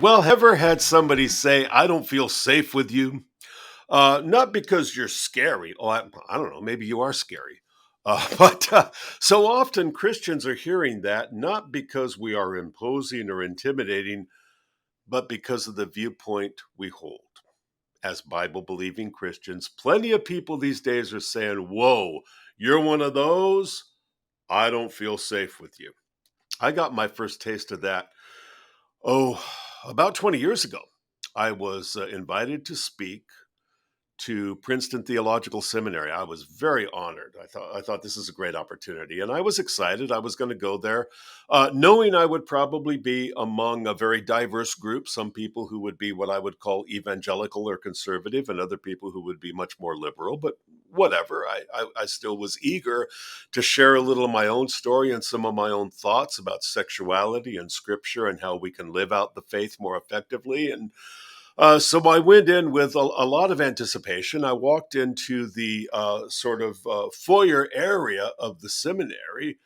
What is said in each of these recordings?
Well, ever had somebody say, I don't feel safe with you? Not because you're scary. Oh, I don't know. Maybe you are scary. But so often Christians are hearing that not because we are imposing or intimidating, but because of the viewpoint we hold. As Bible believing Christians, plenty of people these days are saying, whoa, you're one of those? I don't feel safe with you. I got my first taste of that, oh, about 20 years ago. I was invited to speak to Princeton Theological Seminary. I was very honored. I thought this is a great opportunity, and I was excited. I was going to go there, knowing I would probably be among a very diverse group. Some people who would be what I would call evangelical or conservative, and other people who would be much more liberal. But whatever, I still was eager to share a little of my own story and some of my own thoughts about sexuality and Scripture and how we can live out the faith more effectively. And so I went in with a lot of anticipation. I walked into the sort of foyer area of the seminary,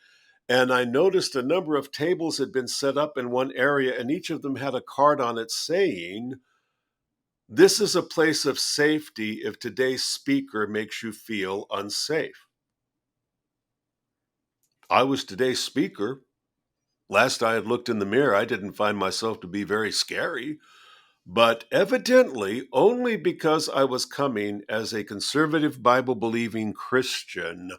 and I noticed a number of tables had been set up in one area, and each of them had a card on it saying, "This is a place of safety if today's speaker makes you feel unsafe." I was today's speaker. Last I had looked in the mirror, I didn't find myself to be very scary. But evidently, only because I was coming as a conservative Bible believing Christian,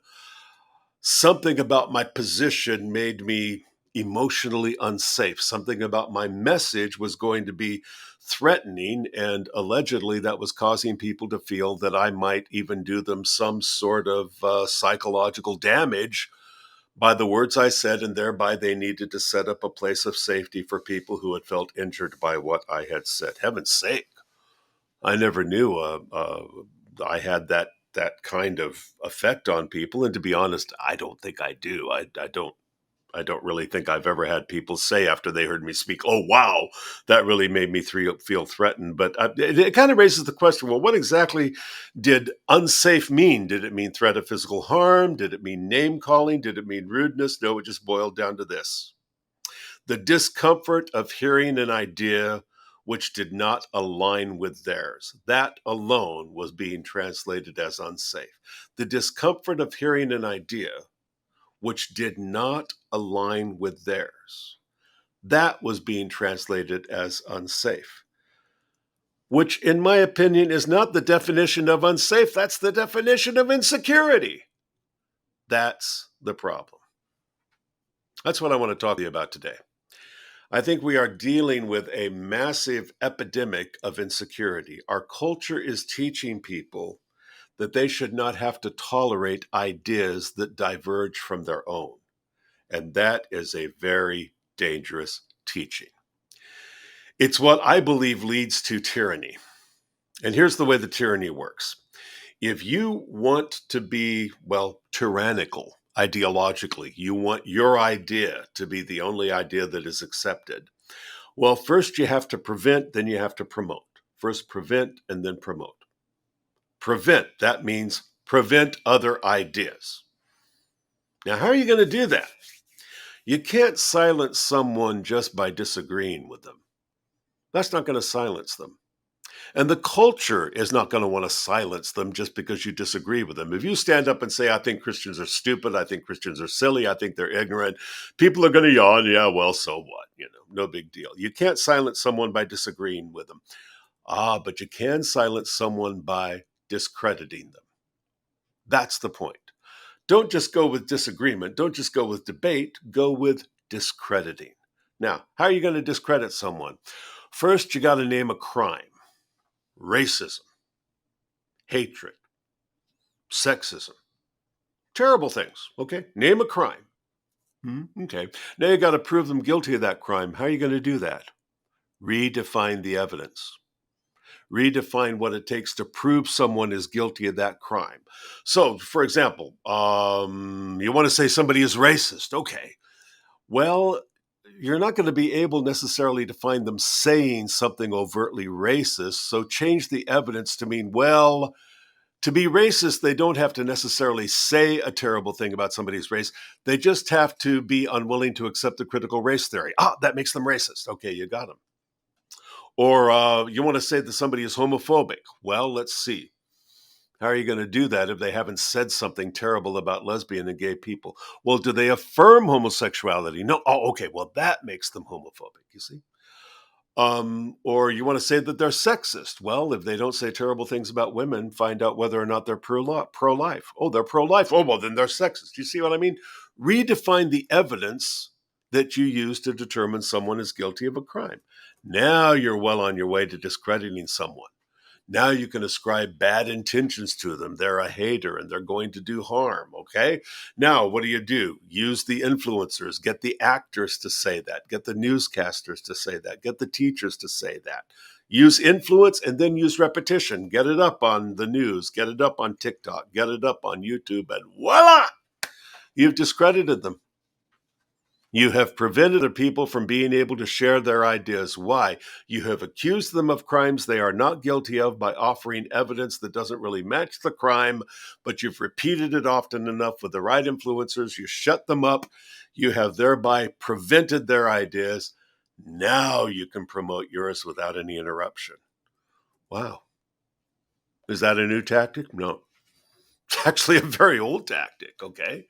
something about my position made me emotionally unsafe. Something about my message was going to be threatening, and allegedly that was causing people to feel that I might even do them some sort of psychological damage by the words I said, and thereby they needed to set up a place of safety for people who had felt injured by what I had said. Heaven's sake, I never knew I had that kind of effect on people. And to be honest, I don't think I do. I don't really think I've ever had people say after they heard me speak, "Oh, wow, that really made me feel threatened." But it kind of raises the question, well, what exactly did unsafe mean? Did it mean threat of physical harm? Did it mean name calling? Did it mean rudeness? No, it just boiled down to this: the discomfort of hearing an idea which did not align with theirs. That alone was being translated as unsafe. The discomfort of hearing an idea which did not align with theirs. That was being translated as unsafe, which, in my opinion, is not the definition of unsafe. That's the definition of insecurity. That's the problem. That's what I want to talk to you about today. I think we are dealing with a massive epidemic of insecurity. Our culture is teaching people that they should not have to tolerate ideas that diverge from their own. And that is a very dangerous teaching. It's what I believe leads to tyranny. And here's the way the tyranny works. If you want to be, well, tyrannical ideologically, you want your idea to be the only idea that is accepted. Well, first you have to prevent, then you have to promote. First prevent and then promote. Prevent, that means prevent other ideas. Now, how are you going to do that? You can't silence someone just by disagreeing with them. That's not going to silence them. And the culture is not going to want to silence them just because you disagree with them. If you stand up and say, I think Christians are stupid, I think Christians are silly, I think they're ignorant, people are going to yawn, yeah, well, so what? No big deal. You can't silence someone by disagreeing with them. But you can silence someone by discrediting them. That's the point. Don't just go with disagreement. Don't just go with debate. Go with discrediting. Now, how are you going to discredit someone? First, you got to name a crime. Racism, hatred, sexism, terrible things. Okay, name a crime. Okay, now you got to prove them guilty of that crime. How are you going to do that? Redefine the evidence. Redefine what it takes to prove someone is guilty of that crime. So, for example, you want to say somebody is racist. Okay, well, you're not going to be able necessarily to find them saying something overtly racist. So change the evidence to mean, well, to be racist, they don't have to necessarily say a terrible thing about somebody's race. They just have to be unwilling to accept the critical race theory. That makes them racist. Okay, you got them. Or you want to say that somebody is homophobic. Well, let's see. How are you going to do that if they haven't said something terrible about lesbian and gay people? Well, do they affirm homosexuality? No. Oh, okay. Well, that makes them homophobic, you see? Or you want to say that they're sexist. Well, if they don't say terrible things about women, find out whether or not they're pro-life. Oh, they're pro-life. Oh, well, then they're sexist. You see what I mean? Redefine the evidence that you use to determine someone is guilty of a crime. Now you're well on your way to discrediting someone. Now you can ascribe bad intentions to them. They're a hater and they're going to do harm, okay? Now, what do? Use the influencers, get the actors to say that, get the newscasters to say that, get the teachers to say that. Use influence and then use repetition. Get it up on the news, get it up on TikTok, get it up on YouTube, and voila! You've discredited them. You have prevented the people from being able to share their ideas. Why? You have accused them of crimes they are not guilty of by offering evidence that doesn't really match the crime, but you've repeated it often enough with the right influencers. You shut them up. You have thereby prevented their ideas. Now you can promote yours without any interruption. Wow. Is that a new tactic? No. It's actually a very old tactic, okay?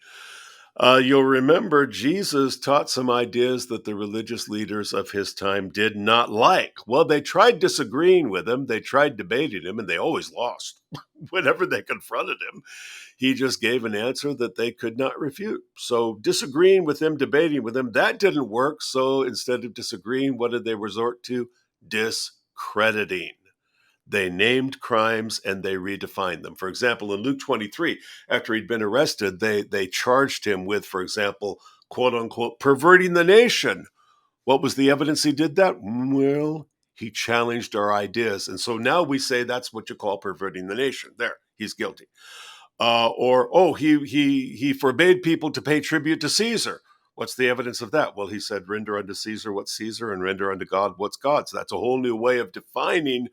You'll remember Jesus taught some ideas that the religious leaders of his time did not like. Well, they tried disagreeing with him, they tried debating him, and they always lost. Whenever they confronted him, he just gave an answer that they could not refute. So disagreeing with him, debating with him, that didn't work. So instead of disagreeing, what did they resort to? Discrediting. They named crimes and they redefined them. For example, in Luke 23, after he'd been arrested, they charged him with, for example, quote unquote, perverting the nation. What was the evidence he did that? Well, he challenged our ideas. And so now we say that's what you call perverting the nation. There, he's guilty. He forbade people to pay tribute to Caesar. What's the evidence of that? Well, he said, render unto Caesar what's Caesar and render unto God what's God's. That's a whole new way of defining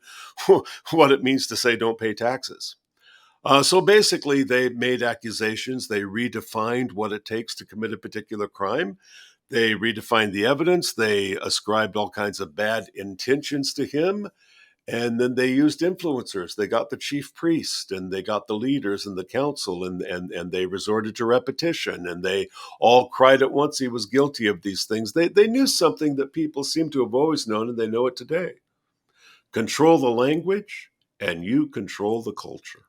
what it means to say don't pay taxes. So basically, they made accusations. They redefined what it takes to commit a particular crime. They redefined the evidence. They ascribed all kinds of bad intentions to him. And then they used influencers. They got the chief priest and they got the leaders and the council and they resorted to repetition and they all cried at once he was guilty of these things. They knew something that people seem to have always known and they know it today. Control the language and you control the culture.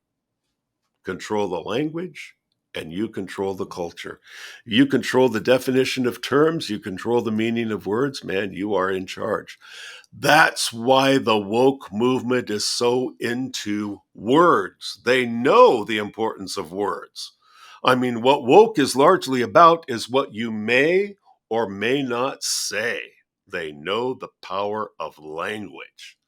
Control the language and you control the culture. You control the definition of terms. You control the meaning of words. Man, you are in charge. That's why the woke movement is so into words. They know the importance of words. I mean, what woke is largely about is what you may or may not say. They know the power of language.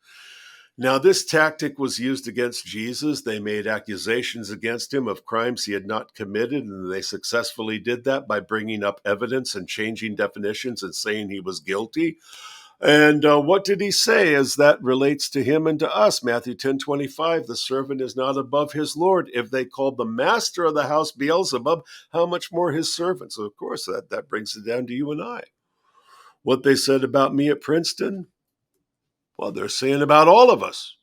Now, this tactic was used against Jesus. They made accusations against him of crimes he had not committed, and they successfully did that by bringing up evidence and changing definitions and saying he was guilty. And what did he say as that relates to him and to us? Matthew 10:25, the servant is not above his Lord. If they called the master of the house Beelzebub, how much more his servants? So of course, that brings it down to you and I. What they said about me at Princeton, well, they're saying about all of us.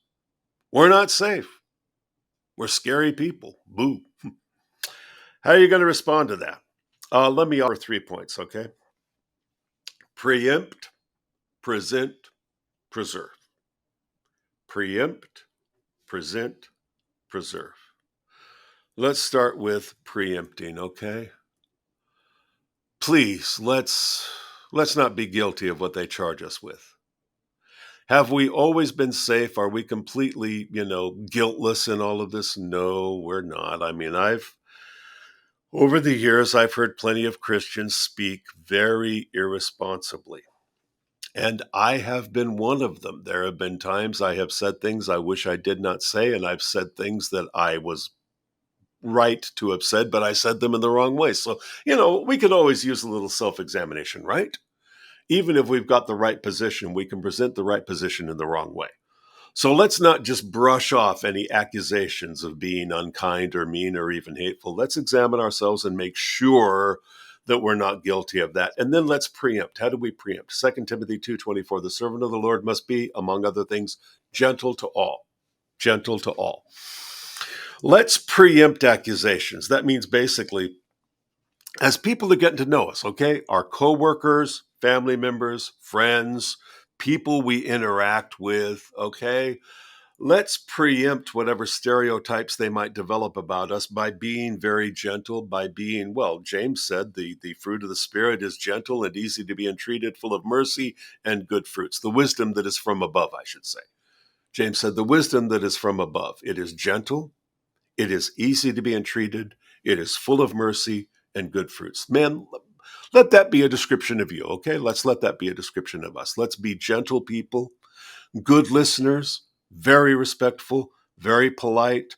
We're not safe. We're scary people. Boo. How are you going to respond to that? Let me offer 3 points, okay? Preempt, present, preserve. Preempt, present, preserve. Let's start with preempting, okay? Please, let's not be guilty of what they charge us with. Have we always been safe? Are we completely, guiltless in all of this? No, we're not. I mean, over the years, I've heard plenty of Christians speak very irresponsibly. And I have been one of them. There have been times I have said things I wish I did not say, and I've said things that I was right to have said, but I said them in the wrong way. So, we can always use a little self-examination, right? Even if we've got the right position, we can present the right position in the wrong way. So let's not just brush off any accusations of being unkind or mean or even hateful. Let's examine ourselves and make sure that we're not guilty of that. And then let's preempt. How do we preempt? 2 Timothy 2:24, the servant of the Lord must be, among other things, gentle to all. Gentle to all. Let's preempt accusations. That means basically, as people are getting to know us, okay, our coworkers, family members, friends, people we interact with, okay, let's preempt whatever stereotypes they might develop about us by being very gentle, by being, well, James said the fruit of the Spirit is gentle and easy to be entreated, full of mercy and good fruits. The wisdom that is from above, I should say. James said the wisdom that is from above. It is gentle, it is easy to be entreated, it is full of mercy and good fruits. Man, let that be a description of you, okay? Let's let that be a description of us. Let's be gentle people, good listeners, very respectful, very polite,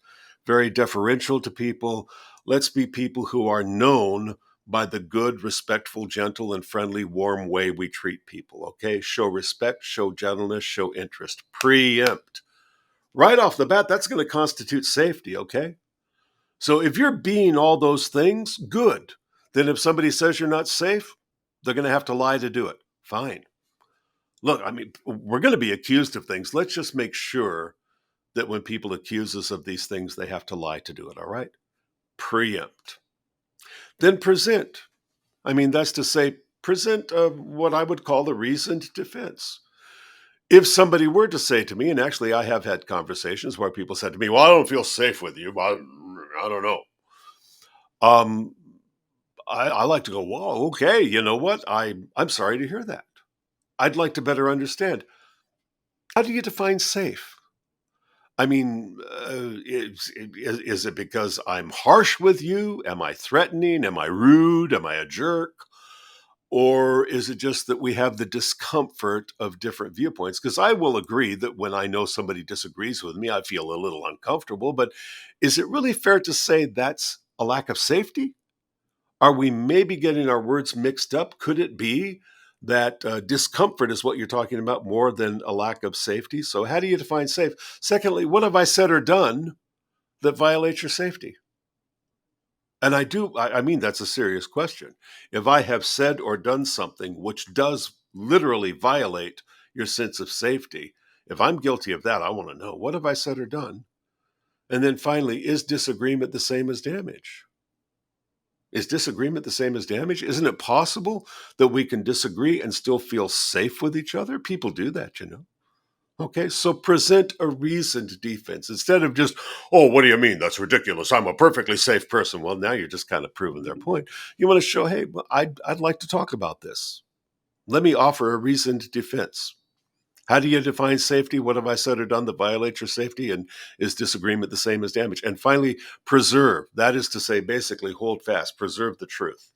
very deferential to people. Let's be people who are known by the good, respectful, gentle, and friendly, warm way we treat people, okay? Show respect, show gentleness, show interest. Preempt. Right off the bat, that's going to constitute safety, okay? So if you're being all those things, good. Then if somebody says you're not safe, they're going to have to lie to do it. Fine. Look, I mean, we're going to be accused of things. Let's just make sure that when people accuse us of these things, they have to lie to do it, all right? Preempt. Then present. I mean, that's to say, present what I would call the reasoned defense. If somebody were to say to me, and actually I have had conversations where people said to me, well, I don't feel safe with you. I don't know. I like to go, whoa, okay, you know what? I'm sorry to hear that. I'd like to better understand. How do you define safe? I mean, is it because I'm harsh with you? Am I threatening? Am I rude? Am I a jerk? Or is it just that we have the discomfort of different viewpoints? Because I will agree that when I know somebody disagrees with me, I feel a little uncomfortable. But is it really fair to say that's a lack of safety? Are we maybe getting our words mixed up? Could it be that discomfort is what you're talking about more than a lack of safety? So, how do you define safe? Secondly, what have I said or done that violates your safety? And I mean, that's a serious question. If I have said or done something which does literally violate your sense of safety, if I'm guilty of that, I want to know, what have I said or done? And then finally, is disagreement the same as damage? Is disagreement the same as damage? Isn't it possible that we can disagree and still feel safe with each other? People do that, you know. Okay, so present a reasoned defense instead of just, oh, what do you mean? That's ridiculous. I'm a perfectly safe person. Well, now you're just kind of proving their point. You want to show, hey, well, I'd like to talk about this. Let me offer a reasoned defense. How do you define safety? What have I said or done that violates your safety? And is disagreement the same as damage? And finally, preserve. That is to say, basically, hold fast, preserve the truth.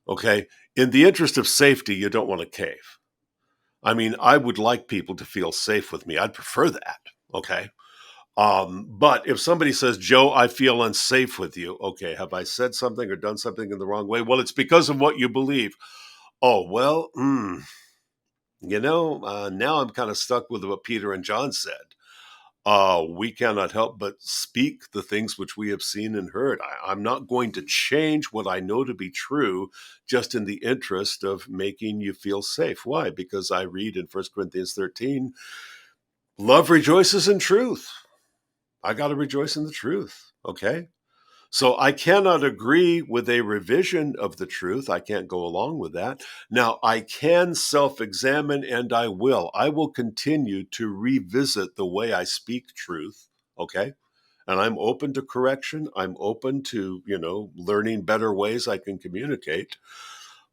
Okay? In the interest of safety, you don't want to cave. I mean, I would like people to feel safe with me. I'd prefer that. Okay? But if somebody says, Joe, I feel unsafe with you. Okay, have I said something or done something in the wrong way? Well, it's because of what you believe. Oh, well, now I'm kind of stuck with what Peter and John said. We cannot help but speak the things which we have seen and heard. I'm not going to change what I know to be true just in the interest of making you feel safe. Why? Because I read in 1 Corinthians 13, love rejoices in truth. I got to rejoice in the truth. Okay? So I cannot agree with a revision of the truth. I can't go along with that. Now, I can self-examine, and I will. I will continue to revisit the way I speak truth, okay? And I'm open to correction. I'm open to, learning better ways I can communicate.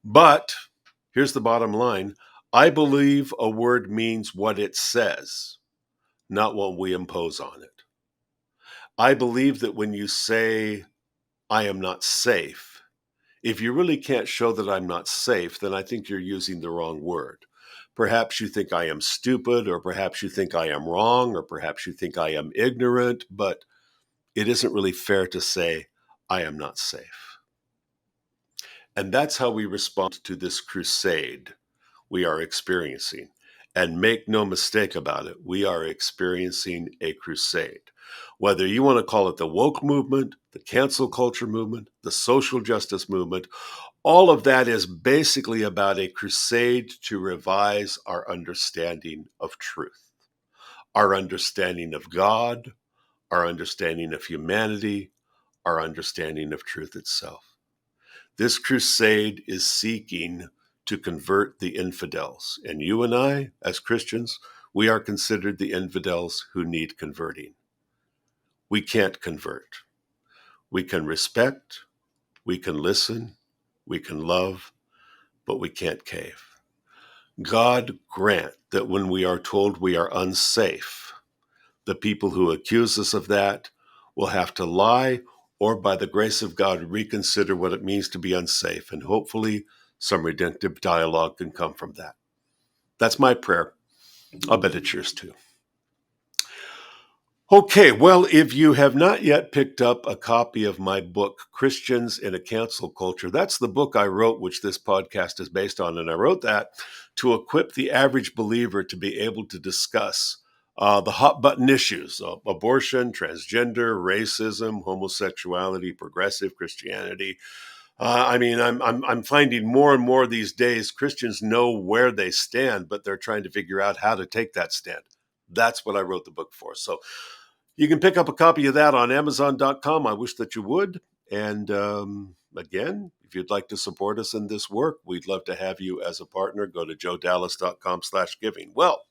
But here's the bottom line. I believe a word means what it says, not what we impose on it. I believe that when you say, I am not safe. If you really can't show that I'm not safe, then I think you're using the wrong word. Perhaps you think I am stupid, or perhaps you think I am wrong, or perhaps you think I am ignorant, but it isn't really fair to say I am not safe. And that's how we respond to this crusade we are experiencing. And make no mistake about it, we are experiencing a crusade. Whether you want to call it the woke movement, the cancel culture movement, the social justice movement, All of that is basically about a crusade to revise our understanding of truth, our understanding of God, our understanding of humanity, our understanding of truth itself. This crusade is seeking to convert the infidels. And you and I, as Christians, we are considered the infidels who need converting. We can't convert. We can respect, we can listen, we can love, but we can't cave. God grant that when we are told we are unsafe, the people who accuse us of that will have to lie or, by the grace of God, reconsider what it means to be unsafe. And hopefully some redemptive dialogue can come from that. That's my prayer. I'll bet it's yours too. Okay, well, if you have not yet picked up a copy of my book, Christians in a Cancel Culture, that's the book I wrote, which this podcast is based on. And I wrote that to equip the average believer to be able to discuss the hot button issues of abortion, transgender, racism, homosexuality, progressive Christianity. I'm finding more and more these days Christians know where they stand, but they're trying to figure out how to take that stand. That's what I wrote the book for. So you can pick up a copy of that on Amazon.com. I wish that you would. And again, if you'd like to support us in this work, we'd love to have you as a partner. Go to joedallas.com/giving. Well,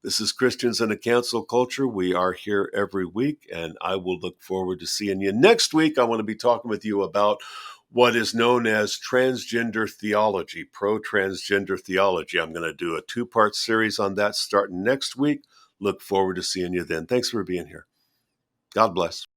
this is Christians in a Cancel Culture. We are here every week, and I will look forward to seeing you next week. I want to be talking with you about what is known as transgender theology, pro-transgender theology. I'm going to do a 2-part series on that starting next week. Look forward to seeing you then. Thanks for being here. God bless.